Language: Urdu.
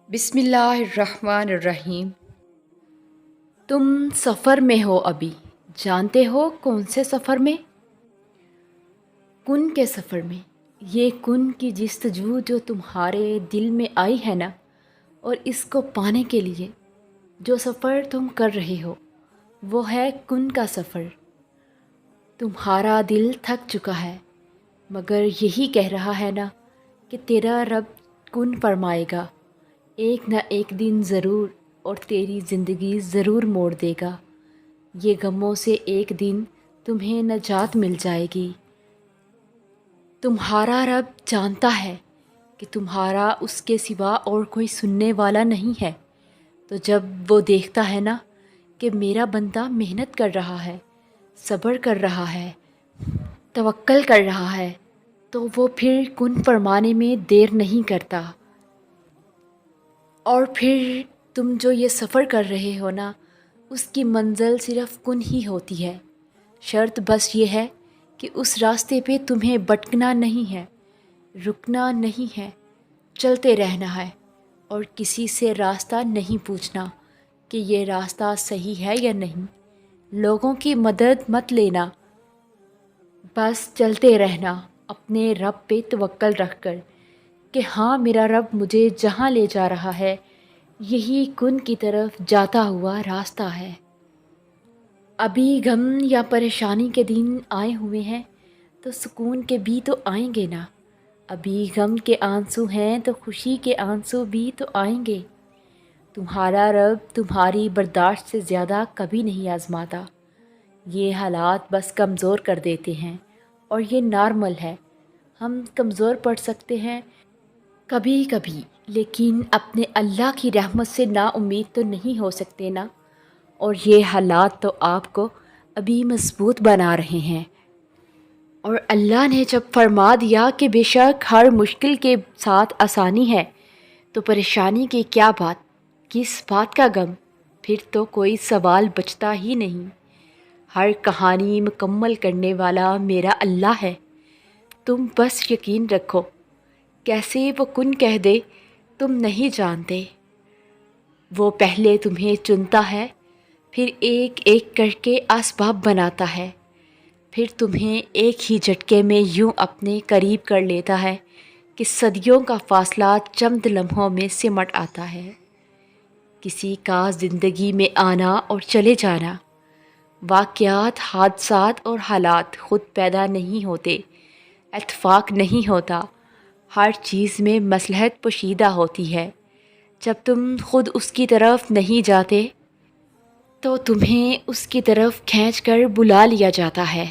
بسم اللہ الرحمن الرحیم۔ تم سفر میں ہو ابھی، جانتے ہو کون سے سفر میں؟ کن کے سفر میں۔ یہ کن کی جستجو جو تمہارے دل میں آئی ہے نا، اور اس کو پانے کے لیے جو سفر تم کر رہے ہو وہ ہے کن کا سفر۔ تمہارا دل تھک چکا ہے، مگر یہی کہہ رہا ہے نا کہ تیرا رب کن فرمائے گا، ایک نہ ایک دن ضرور، اور تیری زندگی ضرور موڑ دے گا۔ یہ غموں سے ایک دن تمہیں نجات مل جائے گی۔ تمہارا رب جانتا ہے کہ تمہارا اس کے سوا اور کوئی سننے والا نہیں ہے، تو جب وہ دیکھتا ہے نا کہ میرا بندہ محنت کر رہا ہے، صبر کر رہا ہے، توکل کر رہا ہے، تو وہ پھر کن فرمانے میں دیر نہیں کرتا۔ اور پھر تم جو یہ سفر کر رہے ہو نا، اس کی منزل صرف کن ہی ہوتی ہے۔ شرط بس یہ ہے کہ اس راستے پہ تمہیں بھٹکنا نہیں ہے، رکنا نہیں ہے، چلتے رہنا ہے، اور کسی سے راستہ نہیں پوچھنا کہ یہ راستہ صحیح ہے یا نہیں۔ لوگوں کی مدد مت لینا، بس چلتے رہنا اپنے رب پہ توکل رکھ کر کہ ہاں میرا رب مجھے جہاں لے جا رہا ہے یہی کن کی طرف جاتا ہوا راستہ ہے۔ ابھی غم یا پریشانی کے دن آئے ہوئے ہیں تو سکون کے بھی تو آئیں گے نا۔ ابھی غم کے آنسو ہیں تو خوشی کے آنسو بھی تو آئیں گے۔ تمہارا رب تمہاری برداشت سے زیادہ کبھی نہیں آزماتا۔ یہ حالات بس کمزور کر دیتے ہیں، اور یہ نارمل ہے۔ ہم کمزور پڑ سکتے ہیں کبھی کبھی، لیکن اپنے اللہ کی رحمت سے نا امید تو نہیں ہو سکتے نا۔ اور یہ حالات تو آپ کو ابھی مضبوط بنا رہے ہیں۔ اور اللہ نے جب فرما دیا کہ بے شک ہر مشکل کے ساتھ آسانی ہے، تو پریشانی کی کیا بات، کس بات کا غم؟ پھر تو کوئی سوال بچتا ہی نہیں۔ ہر کہانی مکمل کرنے والا میرا اللہ ہے، تم بس یقین رکھو۔ کیسے وہ کن کہہ دے تم نہیں جانتے۔ وہ پہلے تمہیں چنتا ہے، پھر ایک ایک کر کے اسباب بناتا ہے، پھر تمہیں ایک ہی جھٹکے میں یوں اپنے قریب کر لیتا ہے کہ صدیوں کا فاصلہ چند لمحوں میں سمٹ آتا ہے۔ کسی کا زندگی میں آنا اور چلے جانا، واقعات، حادثات اور حالات خود پیدا نہیں ہوتے، اتفاق نہیں ہوتا۔ ہر چیز میں مصلحت پوشیدہ ہوتی ہے۔ جب تم خود اس کی طرف نہیں جاتے تو تمہیں اس کی طرف کھینچ کر بلا لیا جاتا ہے۔